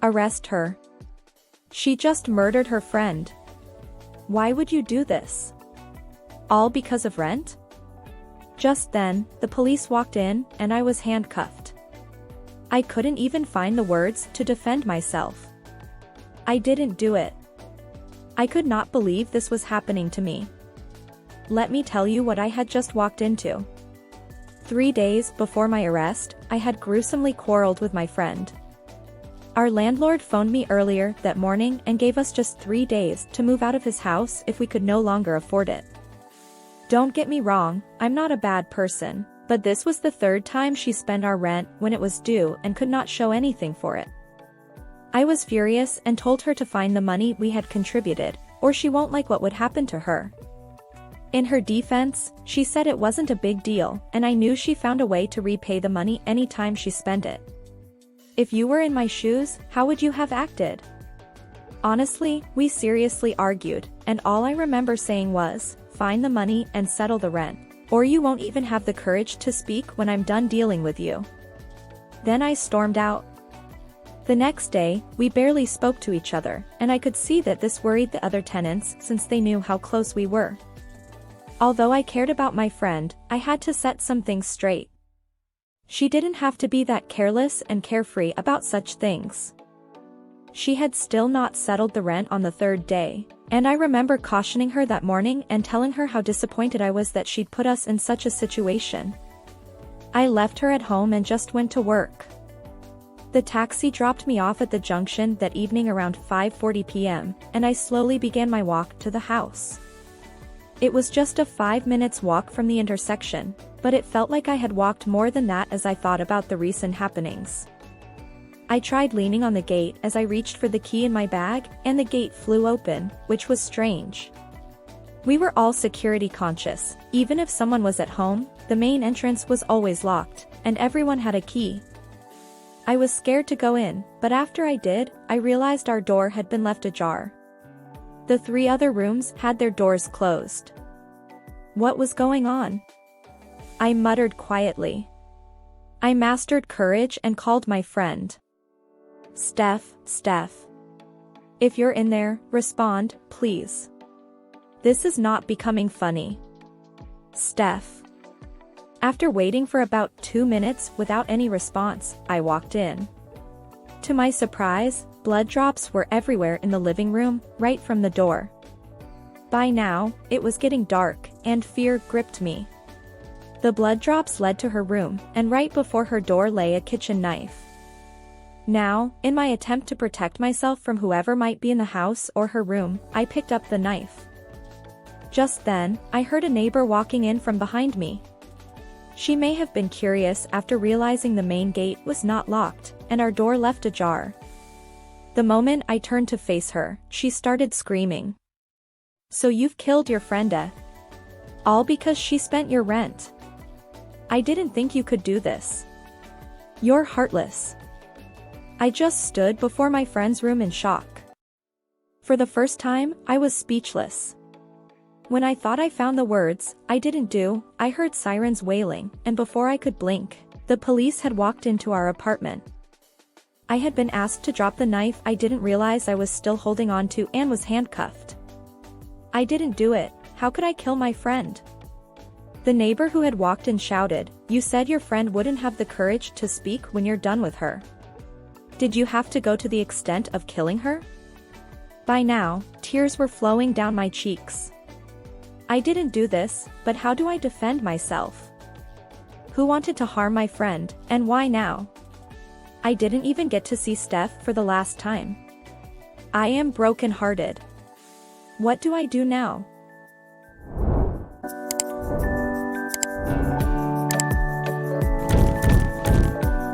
Arrest her. She just murdered her friend. Why would you do this? All because of rent? Just then, the police walked in, and I was handcuffed. I couldn't even find the words to defend myself. I didn't do it. I could not believe this was happening to me. Let me tell you what I had just walked into. 3 days before my arrest, I had gruesomely quarreled with my friend. Our landlord phoned me earlier that morning and gave us just 3 days to move out of his house if we could no longer afford it. Don't get me wrong, I'm not a bad person, but this was the 3rd time she spent our rent when it was due and could not show anything for it. I was furious and told her to find the money we had contributed, or she won't like what would happen to her. In her defense, she said it wasn't a big deal, and I knew she found a way to repay the money anytime she spent it. If you were in my shoes, how would you have acted? Honestly, we seriously argued, and all I remember saying was, find the money and settle the rent, or you won't even have the courage to speak when I'm done dealing with you. Then I stormed out. The next day, we barely spoke to each other, and I could see that this worried the other tenants since they knew how close we were. Although I cared about my friend, I had to set some things straight. She didn't have to be that careless and carefree about such things. She had still not settled the rent on the 3rd day, and I remember cautioning her that morning and telling her how disappointed I was that she'd put us in such a situation. I left her at home and just went to work. The taxi dropped me off at the junction that evening around 5:40 p.m., and I slowly began my walk to the house. It was just a 5 minutes walk from the intersection, but it felt like I had walked more than that as I thought about the recent happenings. I tried leaning on the gate as I reached for the key in my bag, and the gate flew open, which was strange. We were all security conscious. Even if someone was at home, the main entrance was always locked, and everyone had a key. I was scared to go in, but after I did, I realized our door had been left ajar. The 3 other rooms had their doors closed. What was going on? I muttered quietly. I mastered courage and called my friend. Steph. If you're in there, respond, please. This is not becoming funny. Steph. After waiting for about 2 minutes without any response, I walked in. To my surprise, blood drops were everywhere in the living room, right from the door. By now, it was getting dark, and fear gripped me. The blood drops led to her room, and right before her door lay a kitchen knife. Now, in my attempt to protect myself from whoever might be in the house or her room, I picked up the knife. Just then, I heard a neighbor walking in from behind me. She may have been curious after realizing the main gate was not locked, and our door left ajar. The moment I turned to face her, she started screaming. So you've killed your friend, eh? All because she spent your rent. I didn't think you could do this. You're heartless. I just stood before my friend's room in shock. For the first time, I was speechless. When I thought I found the words, I heard sirens wailing, and before I could blink, the police had walked into our apartment. I had been asked to drop the knife I didn't realize I was still holding on to and was handcuffed. I didn't do it. How could I kill my friend? The neighbor who had walked in shouted, "You said your friend wouldn't have the courage to speak when you're done with her. Did you have to go to the extent of killing her?" By now, tears were flowing down my cheeks. I didn't do this, but how do I defend myself? Who wanted to harm my friend, and why now? I didn't even get to see Steph for the last time. I am broken-hearted. What do I do now?